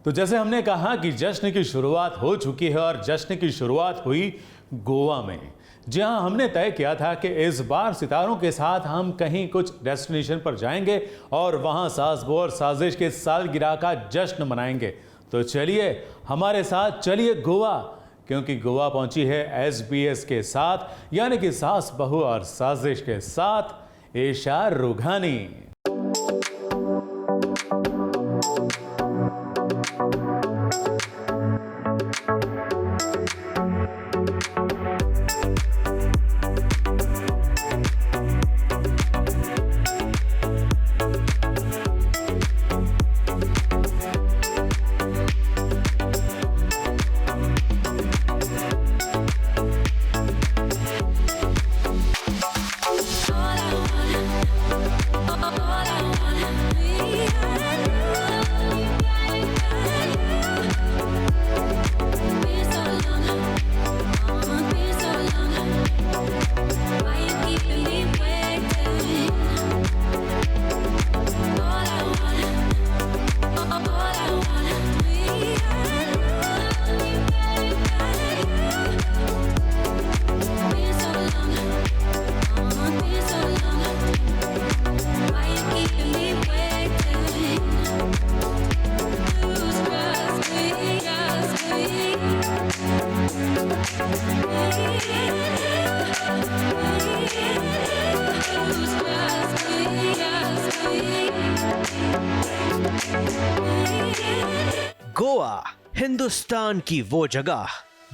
तो जैसे हमने कहा कि जश्न की शुरुआत हो चुकी है और जश्न की शुरुआत हुई गोवा में, जहां हमने तय किया था कि इस बार सितारों के साथ हम कहीं कुछ डेस्टिनेशन पर जाएंगे और वहां सास बहू और साजिश के सालगिरह का जश्न मनाएंगे। तो चलिए हमारे साथ चलिए गोवा, क्योंकि गोवा पहुंची है SBS के साथ, यानी कि सास बहू और साजिश के साथ ईशा रुघानी। गोवा हिंदुस्तान की वो जगह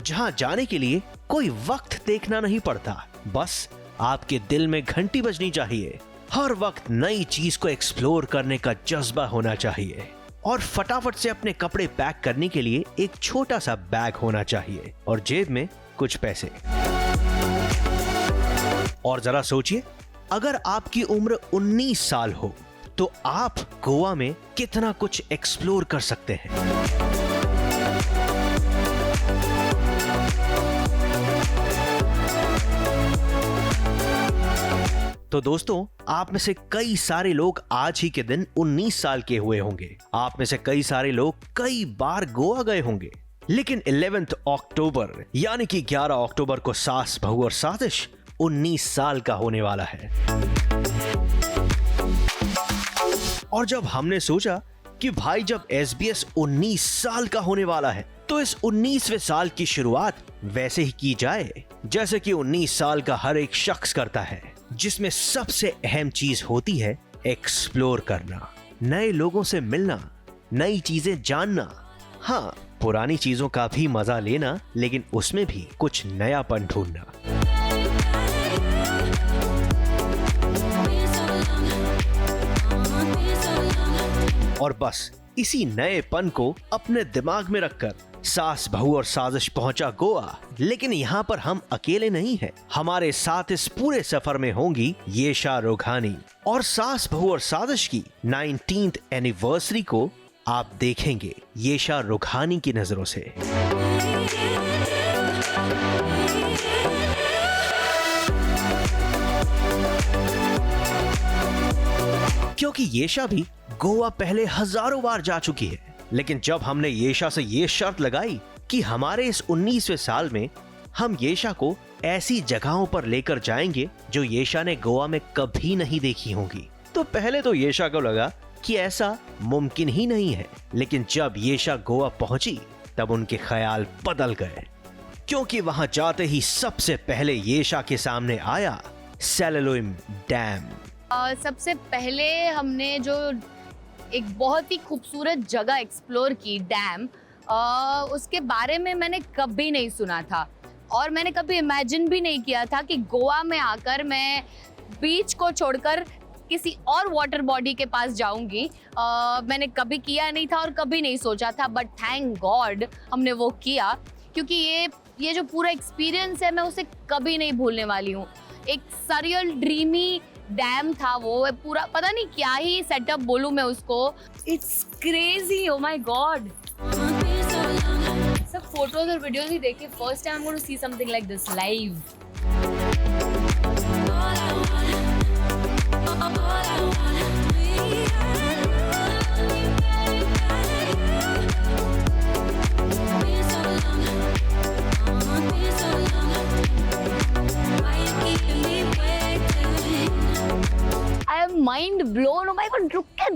जहां जाने के लिए कोई वक्त देखना नहीं पड़ता, बस आपके दिल में घंटी बजनी चाहिए। हर वक्त नई चीज को एक्सप्लोर करने का जज्बा होना चाहिए और फटाफट से अपने कपड़े पैक करने के लिए एक छोटा सा बैग होना चाहिए और जेब में कुछ पैसे। और जरा सोचिए, अगर आपकी उम्र 19 साल हो तो आप गोवा में कितना कुछ एक्सप्लोर कर सकते हैं। तो दोस्तों, आप में से कई सारे लोग आज ही के दिन 19 साल के हुए होंगे। आप में से कई सारे लोग कई बार गोवा गए होंगे, लेकिन 11 अक्टूबर यानी कि 11 अक्टूबर को सास बहू और साजिश 19 साल का होने वाला है। और जब हमने सोचा कि भाई जब SBS 19 साल का होने वाला है तो इस 19वें साल की शुरुआत वैसे ही की जाए जैसे कि 19 साल का हर एक शख्स करता है, जिसमें सबसे अहम चीज होती है एक्सप्लोर करना, नए लोगों से मिलना, नई चीजें जानना। हाँ, पुरानी चीजों का भी मजा लेना, लेकिन उसमें भी कुछ नयापन ढूंढना। और बस इसी नएपन को अपने दिमाग में रखकर सास बहू और साजिश पहुंचा गोवा। लेकिन यहाँ पर हम अकेले नहीं हैं, हमारे साथ इस पूरे सफर में होंगी ईशा रुघानी। और सास बहू और साजिश की 19th एनिवर्सरी को आप देखेंगे ईशा रुघानी की नजरों से। क्योंकि ईशा भी गोवा पहले हजारों बार जा चुकी है, लेकिन जब हमने ईशा से ये शर्त लगाई कि हमारे इस 19वें साल में हम ईशा को ऐसी जगहों पर लेकर जाएंगे जो ईशा ने गोवा में कभी नहीं देखी होंगी, तो पहले तो ईशा को लगा कि ऐसा मुमकिन ही नहीं है। लेकिन जब ईशा गोवा पहुंची तब उनके ख्याल बदल गए, क्योंकि वहां जाते ही सबसे पहले ईशा के सामने आया सेलेलोइम डैम। सबसे पहले हमने जो एक बहुत ही खूबसूरत जगह एक्सप्लोर की, डैम, उसके बारे में मैंने कभी नहीं सुना था और मैंने कभी इमेजिन भी नहीं किया था कि गोवा में आकर मैं बीच को छोड़कर किसी और वाटर बॉडी के पास जाऊंगी। मैंने कभी किया नहीं था और कभी नहीं सोचा था, बट थैंक गॉड हमने वो किया, क्योंकि ये जो पूरा एक्सपीरियंस है मैं उसे कभी नहीं भूलने वाली हूँ। एक सरियल ड्रीमी डैम था वो, पूरा पता नहीं क्या ही सेटअप बोलूं मैं उसको। It's crazy, oh my god. सब फोटोज और वीडियोस ही देखे, first time I am going to see something like this live.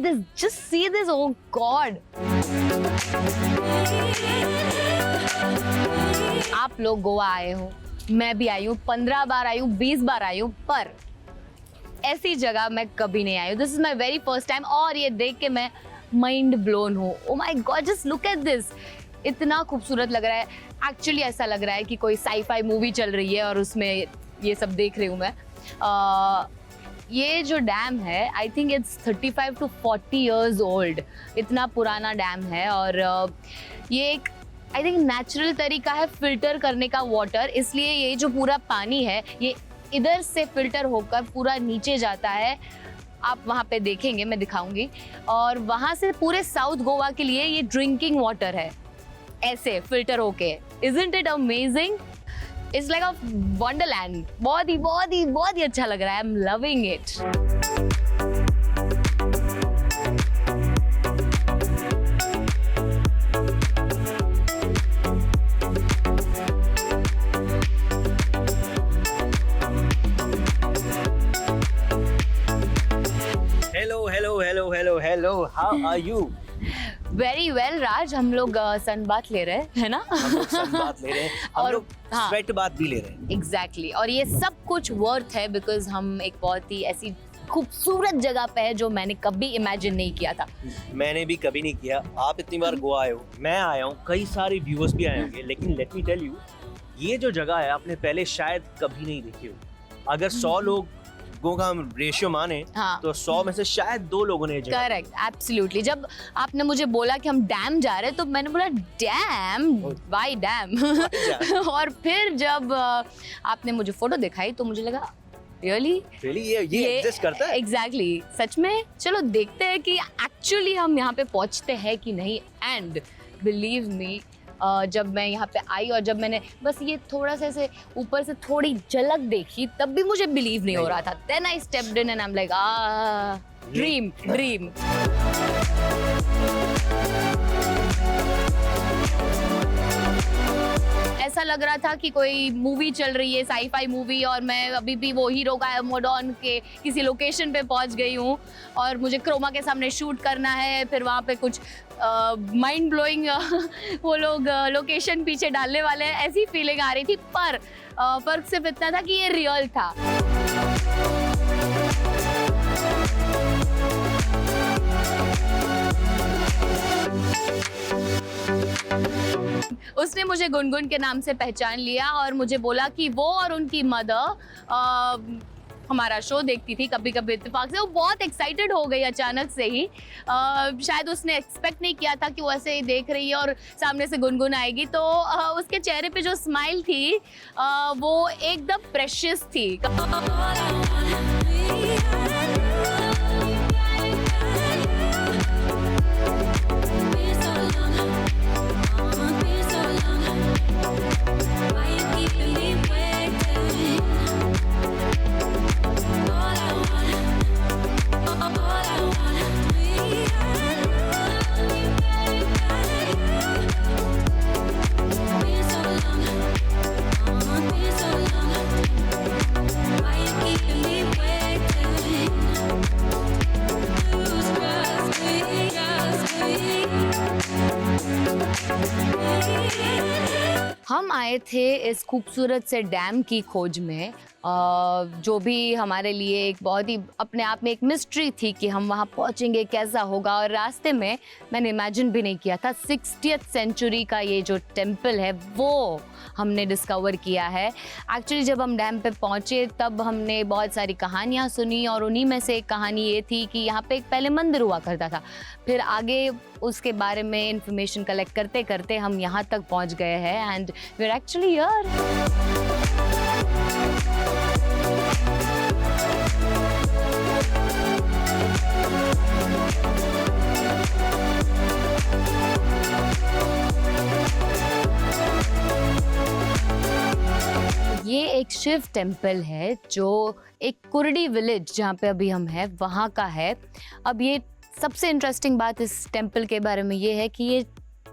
this, just see this, oh God. आप लोग गोवा आए हो, मैं भी आई हूँ, 15 बार आई हूँ, 20 बार आई हूँ, पर ऐसी जगह मैं कभी नहीं आई हूँ. This is my very first time और ये देख के मैं माइंड ब्लोन हूँ. Oh my god, just look at this. इतना खूबसूरत लग रहा है. एक्चुअली ऐसा लग रहा है कि कोई साई-फाई मूवी चल रही है और उसमें ये सब देख रही हूँ मैं. ये जो डैम है, I think it's 35 to 40 years old. इतना पुराना डैम है और ये एक आई थिंक नेचुरल तरीका है फिल्टर करने का वाटर. इसलिए ये जो पूरा पानी है ये इधर से फिल्टर होकर पूरा नीचे जाता है. आप वहाँ पे देखेंगे, मैं दिखाऊंगी. और वहाँ से पूरे साउथ गोवा के लिए ये ड्रिंकिंग वाटर है, ऐसे फिल्टर होके. Isn't it amazing? It's like a wonderland. बहुत ही अच्छा लग रहा है. I'm loving it. Hello. How are you? Very well, राज. हम लोग सन बात ले रहे हैं, है ना? हम लोग सन बात ले रहे हैं. हम और- लोग हाँ. स्वेट बात भी ले रहे हैं. एग्जैक्टली. और ये सब कुछ वर्थ है बिकॉज हम एक बहुत ही ऐसी खूबसूरत जगह पे है जो मैंने कभी इमेजिन नहीं किया था. मैंने भी कभी नहीं किया. आप इतनी बार गोवा आए हो, मैं आया हूँ, कई सारे व्यूअर्स भी आए होंगे, लेकिन लेट मी टेल यू, ये जो जगह है आपने पहले शायद कभी नहीं देखी हो. अगर 100 लोगों का हम रेशियो माने हाँ. तो 100 में से शायद 2 लोगों ने ये जगह. Correct, absolutely. जब आपने मुझे बोला कि हम डैम जा रहे हैं तो मैंने बोला डैम, वाई डैम? और फिर जब आपने मुझे फोटो दिखाई तो मुझे लगा रियली ये एग्जिस्ट करता है. एग्जैक्टली, सच में. चलो देखते हैं कि एक्चुअली हम यहाँ पे पहुँचते हैं कि नहीं. एंड बिलीव मी, जब मैं यहाँ पे आई और जब मैंने बस ये थोड़ा सा ऐसे ऊपर से थोड़ी झलक देखी तब भी मुझे बिलीव नहीं हो रहा था. Then I stepped in and I am like dream. ऐसा लग रहा था कि कोई मूवी चल रही है, साई-फाई मूवी, और मैं अभी भी वो हीरो का मोडॉन के किसी लोकेशन पे पहुंच गई हूँ और मुझे क्रोमा के सामने शूट करना है. फिर वहाँ पे कुछ माइंड ब्लोइंग वो लोग लोकेशन पीछे डालने वाले हैं, ऐसी फीलिंग आ रही थी. पर फर्क सिर्फ इतना था कि ये रियल था. उसने मुझे गुनगुन के नाम से पहचान लिया और मुझे बोला कि वो और उनकी मदर हमारा शो देखती थी कभी कभी इत्तेफाक से. वो बहुत एक्साइटेड हो गई अचानक से ही. शायद उसने एक्सपेक्ट नहीं किया था कि वो ऐसे ही देख रही है और सामने से गुनगुन आएगी. तो उसके चेहरे पे जो स्माइल थी वो एकदम प्रेशियस थी. हम आए थे इस खूबसूरत से डैम की खोज में, जो भी हमारे लिए एक बहुत ही अपने आप में एक मिस्ट्री थी कि हम वहाँ पहुँचेंगे, कैसा होगा. और रास्ते में मैंने इमेजिन भी नहीं किया था 60th सेंचुरी का ये जो टेम्पल है वो हमने डिस्कवर किया है. एक्चुअली जब हम डैम पे पहुँचे तब हमने बहुत सारी कहानियाँ सुनी और उन्हीं में से एक कहानी ये थी कि यहाँ पे एक पहले मंदिर हुआ करता था. फिर आगे उसके बारे में इंफॉर्मेशन कलेक्ट करते करते हम यहाँ तक पहुँच गए हैं and we are actually here. ये एक शिव टेम्पल है जो एक कुर्डी विलेज जहाँ पे अभी हम हैं वहाँ का है. अब ये सबसे इंटरेस्टिंग बात इस टेम्पल के बारे में ये है कि ये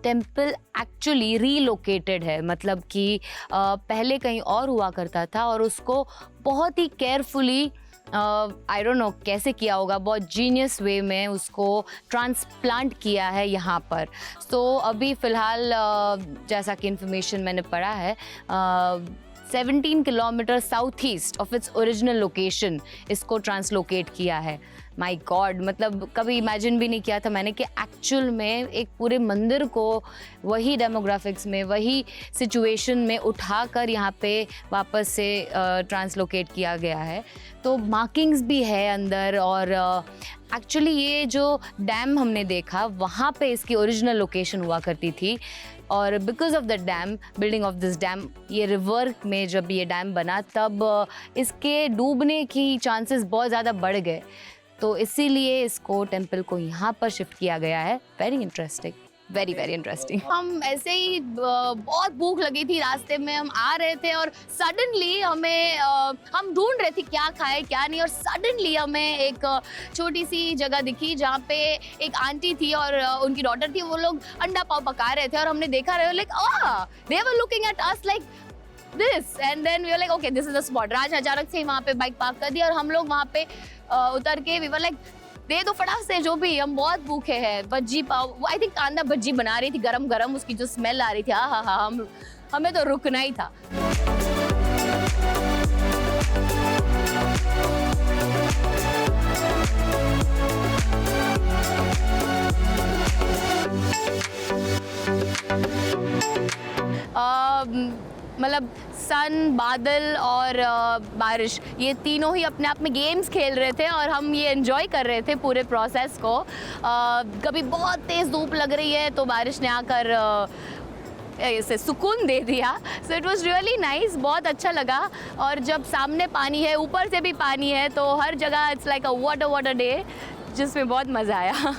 टेम्पल एक्चुअली रीलोकेटेड है. मतलब कि पहले कहीं और हुआ करता था और उसको बहुत ही केयरफुली आई डोंट नो कैसे किया होगा, बहुत जीनियस वे में उसको ट्रांसप्लांट किया है यहाँ पर। तो अभी फ़िलहाल जैसा कि इन्फॉर्मेशन मैंने पढ़ा है 17 kilometre south east of its original location इसको ट्रांसलोकेट किया है। माय गॉड, मतलब कभी इमेजिन भी नहीं किया था मैंने कि एक्चुअल में एक पूरे मंदिर को वही डेमोग्राफिक्स में, वही सिचुएशन में उठाकर यहाँ पे वापस से ट्रांसलोकेट किया गया है। तो मार्किंग्स भी है अंदर, और एक्चुअली ये जो डैम हमने देखा वहाँ पे इसकी ओरिजिनल लोकेशन हुआ करती थी, और because of the dam, building of this dam, ये रिवर में जब ये डैम बना तब इसके डूबने की चांसेस बहुत ज़्यादा बढ़ गए, तो इसीलिए इसको टेम्पल को यहाँ पर शिफ्ट किया गया है। Very interesting, very very interesting. हम ऐसे ही बहुत भूख लगी थी, रास्ते में हम आ रहे थे और सडनली हमें हम ढूंढ रहे थे क्या खाए क्या नहीं, और सडनली हमें एक छोटी सी जगह दिखी जहाँ पे एक आंटी थी और उनकी डॉटर थी, वो लोग अंडा पाव पका रहे थे और हमने देखा रहे like they were looking at us like this, and then we were like okay this is the spot. Raj अचानक से वहाँ पे बाइक पार्क कर दी और हम लोग वहाँ पे उतर के वी वर लाइक दे दो फटाक से जो भी, हम बहुत भूखे हैं। भज्जी पाव, आई थिंक कांदा भज्जी बना रही थी गरम गरम, उसकी जो स्मेल आ रही थी, हाँ, हमें तो रुकना ही था। मतलब सन, बादल और बारिश, ये तीनों ही अपने आप में गेम्स खेल रहे थे और हम ये एंजॉय कर रहे थे पूरे प्रोसेस को। कभी बहुत तेज़ धूप लग रही है तो बारिश ने आकर इसे सुकून दे दिया। So it was really nice, बहुत अच्छा लगा। और जब सामने पानी है, ऊपर से भी पानी है, तो हर जगह it's like a water day, जिसमें बहुत मज़ा आया।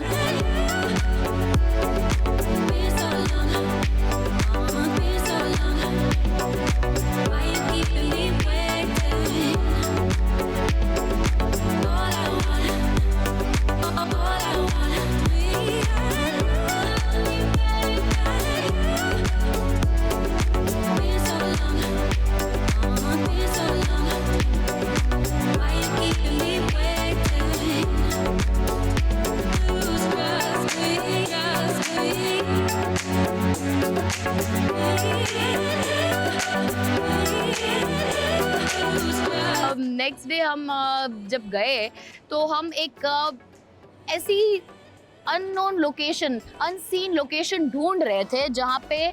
नेक्स्ट डे हम जब गए तो हम एक ऐसी अननोन लोकेशन, अनसीन लोकेशन ढूंढ रहे थे जहाँ पे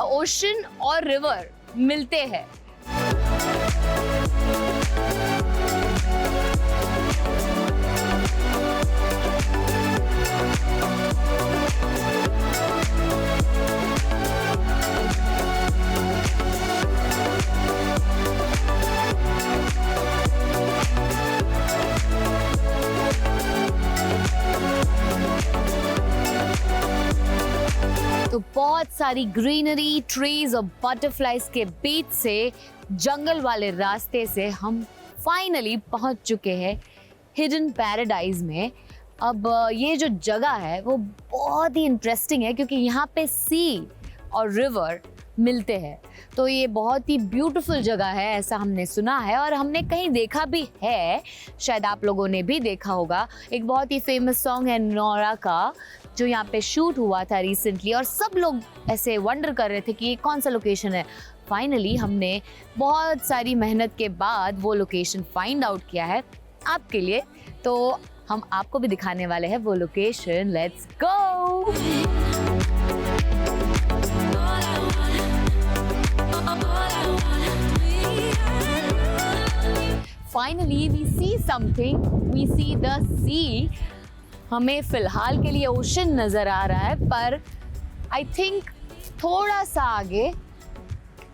ओशन और रिवर मिलते हैं। तो बहुत सारी ग्रीनरी, ट्रीज और बटरफ्लाइज के बीच से, जंगल वाले रास्ते से हम फाइनली पहुंच चुके हैं हिडन पैराडाइज में। अब ये जो जगह है वो बहुत ही इंटरेस्टिंग है क्योंकि यहाँ पे सी और रिवर मिलते हैं, तो ये बहुत ही ब्यूटीफुल जगह है, ऐसा हमने सुना है और हमने कहीं देखा भी है, शायद आप लोगों ने भी देखा होगा। एक बहुत ही फेमस सॉन्ग है नोरा का, जो यहाँ पे शूट हुआ था रिसेंटली, और सब लोग ऐसे वंडर कर रहे थे कि ये कौन सा लोकेशन है। फाइनली हमने बहुत सारी मेहनत के बाद वो लोकेशन फाइंड आउट किया है आपके लिए, तो हम आपको भी दिखाने वाले हैं वो location. Let's go. Finally we see something, we see the sea. हमें फिलहाल के लिए ओशन नजर आ रहा है, पर आई थिंक थोड़ा सा आगे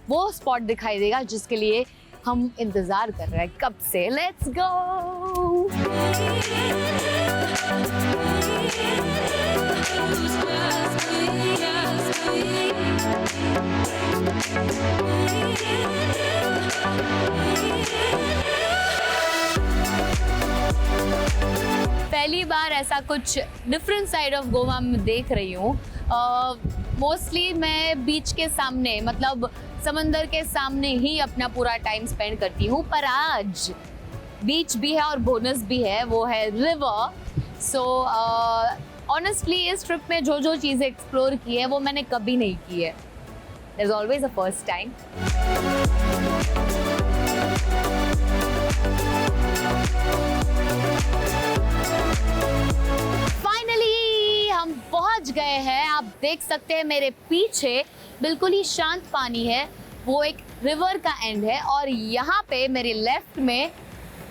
वो स्पॉट दिखाई देगा जिसके लिए हम इंतजार कर रहे हैं कब से। Let's go. पहली बार ऐसा कुछ डिफरेंट साइड ऑफ गोवा में देख रही हूँ। मोस्टली मैं बीच के सामने, मतलब समंदर के सामने ही अपना पूरा टाइम स्पेंड करती हूँ, पर आज बीच भी है और बोनस भी है, वो है रिवर। सो ऑनेस्टली इस ट्रिप में जो जो चीज़ें एक्सप्लोर की है वो मैंने कभी नहीं की है। There is always a first time. Finally हम पहुंच गए हैं। आप देख सकते हैं मेरे पीछे बिल्कुल ही शांत पानी है, वो एक रिवर का एंड है, और यहाँ पे मेरे लेफ्ट में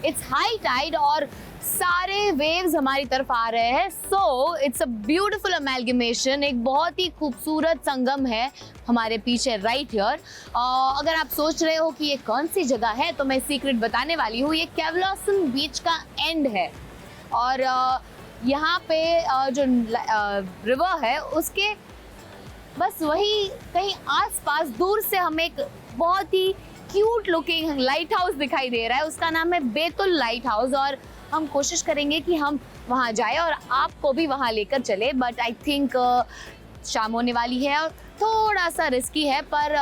इट्स हाई टाइड और सारे वेव्स हमारी तरफ आ रहे हैं। So it's a beautiful amalgamation, एक बहुत ही खूबसूरत संगम है हमारे पीछे राइट हियर। अगर आप सोच रहे हो कि ये कौन सी जगह है तो मैं सीक्रेट बताने वाली हूँ। ये कैवलासन बीच का एंड है, और यहाँ पे जो रिवर है उसके बस वही कहीं आसपास दूर से हमें एक बहुत ही क्यूट लुकिंग लाइट हाउस दिखाई दे रहा है। उसका नाम है बेतुल लाइट हाउस, और हम कोशिश करेंगे कि हम वहाँ जाए और आपको भी वहाँ लेकर चले। बट आई थिंक शाम होने वाली है और थोड़ा सा रिस्की है, पर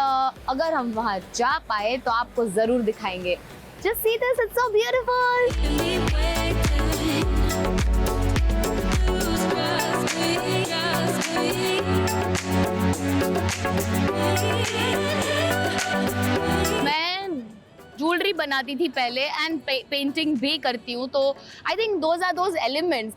अगर हम वहाँ जा पाए तो आपको ज़रूर दिखाएंगे। Just see this, it's so beautiful. मैं ज्वेलरी बनाती थी पहले एंड पेंटिंग भी करती हूँ, तो I think those are those elements.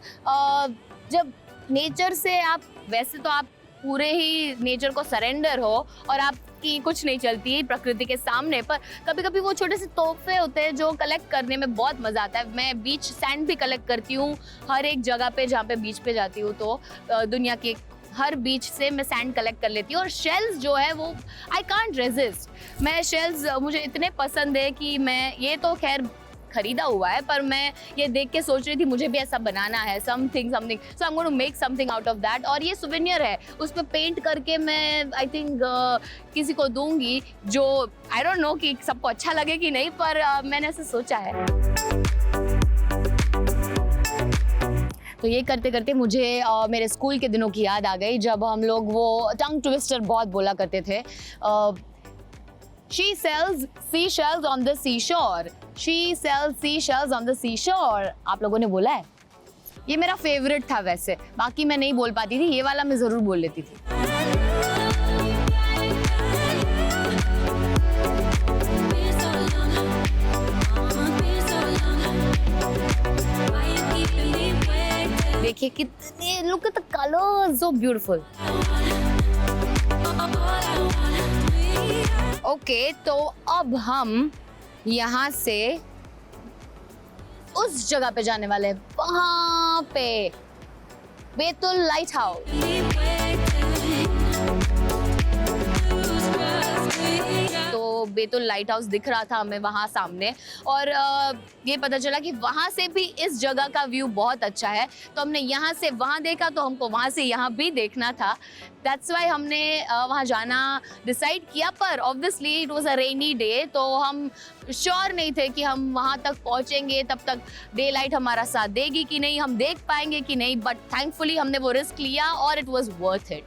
जब नेचर से आप, वैसे तो आप पूरे ही नेचर को सरेंडर हो और आपकी कुछ नहीं चलती प्रकृति के सामने, पर कभी कभी वो छोटे से तोहफे होते हैं जो कलेक्ट करने में बहुत मज़ा आता है। मैं बीच सैंड भी कलेक्ट करती हूँ हर एक जगह पे जहाँ पे बीच पे जाती हूँ, तो दुनिया के हर बीच से मैं सैंड कलेक्ट कर लेती हूँ। और शेल्स जो है वो आई कांट रेजिस्ट। मैं शेल्स मुझे इतने पसंद है कि मैं, ये तो खैर खरीदा हुआ है, पर मैं ये देख के सोच रही थी मुझे भी ऐसा बनाना है, something so I am going to make something out of that. और ये सुवेनियर है, उस पर पेंट करके मैं आई थिंक किसी को दूंगी, जो आई डोंट नो कि सबको अच्छा लगे कि नहीं, पर मैंने ऐसे सोचा है। तो ये करते करते मुझे मेरे स्कूल के दिनों की याद आ गई, जब हम लोग वो टंग ट्विस्टर बहुत बोला करते थे। She sells seashells on the seashore. She sells seashells on the seashore. आप लोगों ने बोला है? ये मेरा फेवरेट था वैसे, बाकी मैं नहीं बोल पाती थी, ये वाला मैं ज़रूर बोल लेती थी। देखिए कितने, look at the colors, so beautiful. Okay, तो अब हम यहाँ से उस जगह पे जाने वाले हैं, वहाँ पे बेतुल लाइट हाउस। तो बेतुल लाइट हाउस दिख रहा था हमें वहाँ सामने, और ये पता चला कि वहाँ से भी इस जगह का व्यू बहुत अच्छा है। तो हमने यहाँ से वहाँ देखा, तो हमको वहाँ से यहाँ भी देखना था। दैट्स वाई हमने वहाँ जाना डिसाइड किया, पर obviously it was a rainy day, तो हम श्योर नहीं थे कि हम वहाँ तक पहुँचेंगे, तब तक डे लाइट हमारा साथ देगी कि नहीं, हम देख पाएंगे कि नहीं। बट थैंकफुली हमने वो रिस्क लिया और इट वाज वर्थ इट।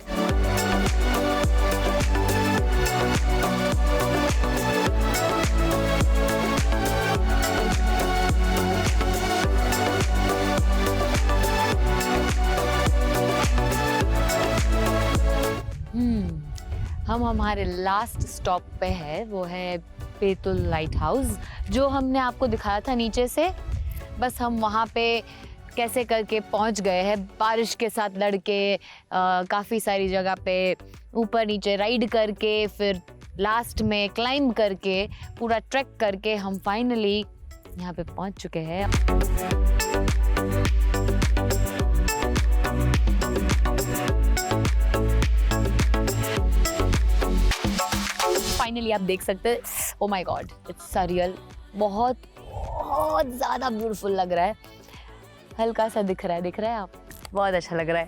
हम हमारे लास्ट स्टॉप पे है, वो है बेतुल लाइट हाउस, जो हमने आपको दिखाया था नीचे से। बस हम वहाँ पे कैसे करके पहुँच गए हैं, बारिश के साथ लड़के, काफ़ी सारी जगह पे ऊपर नीचे राइड करके, फिर लास्ट में क्लाइंब करके, पूरा ट्रैक करके हम फाइनली यहाँ पे पहुँच चुके हैं। फाइनली आप देख सकते हैं, ओ माय गॉड, इट्स सरियल, बहुत बहुत ज़्यादा ब्यूटीफुल लग रहा है। हल्का सा दिख रहा है आप, बहुत अच्छा लग रहा है।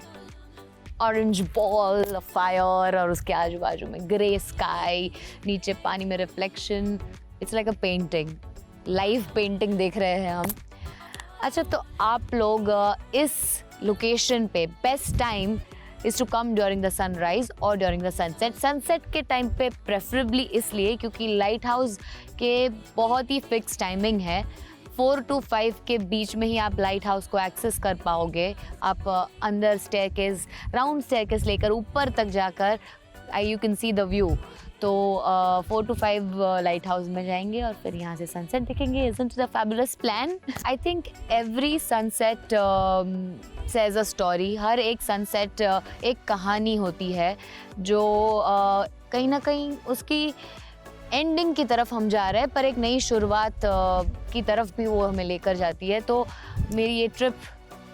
ऑरेंज बॉल ऑफ फायर और उसके आजू बाजू में ग्रे स्काई, नीचे पानी में reflection, it's like a painting, live painting देख रहे हैं हम। अच्छा, तो आप लोग इस लोकेशन पे best time is to come during the sunrise और during the sunset. सनसेट के टाइम पे प्रेफरेबली इसलिए क्योंकि लाइट हाउस के बहुत ही फिक्स टाइमिंग है, 4 to 5 के बीच में ही आप लाइट हाउस को एक्सेस कर पाओगे। आप अंदर स्टेयरकेस, राउंड स्टेयरकेस लेकर ऊपर तक जाकर you can see the view. तो 4 to 5 लाइट हाउस में जाएंगे और फिर यहाँ से सनसेट देखेंगे। Isn't it a fabulous plan? I think every sunset says a story। हर एक सनसेट एक कहानी होती है जो कहीं ना कहीं उसकी एंडिंग की तरफ हम जा रहे हैं, पर एक नई शुरुआत की तरफ भी वो हमें लेकर जाती है। तो मेरी ये ट्रिप,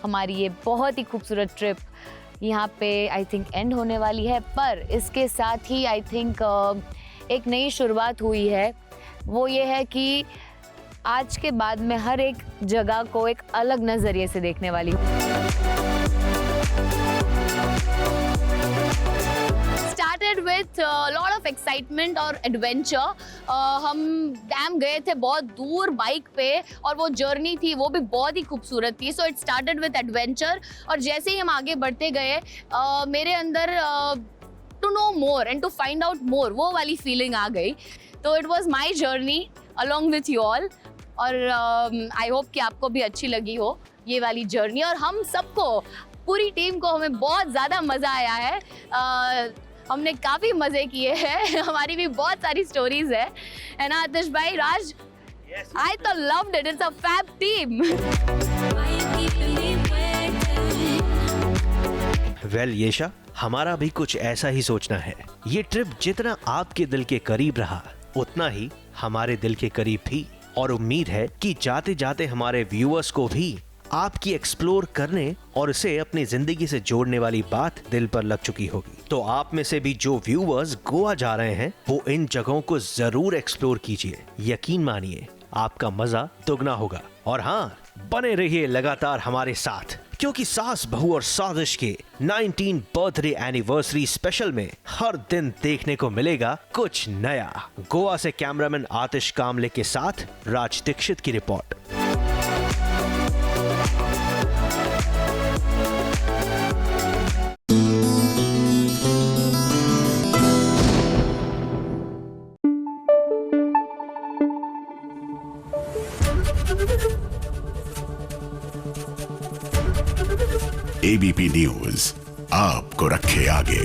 हमारी ये बहुत ही खूबसूरत ट्रिप यहाँ पे आई थिंक एंड होने वाली है, पर इसके साथ ही आई थिंक एक नई शुरुआत हुई है। वो ये है कि आज के बाद मैं हर एक जगह को एक अलग नज़रिए से देखने वाली हूँ। Started with lot of excitement और adventure। हम डैम गए थे बहुत दूर बाइक पे और वो जर्नी थी वो भी बहुत ही खूबसूरत थी। So it started with adventure और जैसे ही हम आगे बढ़ते गए मेरे अंदर to know more and to find out more वो वाली फीलिंग आ गई। तो it was my journey along with you all और आई होप कि आपको भी अच्छी लगी हो ये वाली जर्नी। और हम सबको, पूरी टीम को, हमें बहुत ज़्यादा मज़ा आया है। हमने काफ़ी मज़े किए हैं, हमारी भी बहुत सारी स्टोरीज है ना आतिश भाई? राज, आई तो loved it, it's a fab team. Well Yesha, हमारा भी कुछ ऐसा ही सोचना है। ये ट्रिप जितना आपके दिल के करीब रहा उतना ही हमारे दिल के करीब भी, और उम्मीद है कि जाते जाते हमारे व्यूअर्स को भी आपकी एक्सप्लोर करने और इसे अपनी जिंदगी से जोड़ने वाली बात दिल पर लग चुकी होगी। तो आप में से भी जो व्यूअर्स गोवा जा रहे हैं वो इन जगहों को जरूर एक्सप्लोर कीजिए। यकीन मानिए आपका मजा दुगना होगा। और हाँ, बने रहिए लगातार हमारे साथ, क्योंकि सास बहू और साजिश के 19 बर्थडे एनिवर्सरी स्पेशल में हर दिन देखने को मिलेगा कुछ नया। गोवा से कैमरामैन आतिश कामले के साथ राज दीक्षित की रिपोर्ट। एबीपी न्यूज आपको रखे आगे।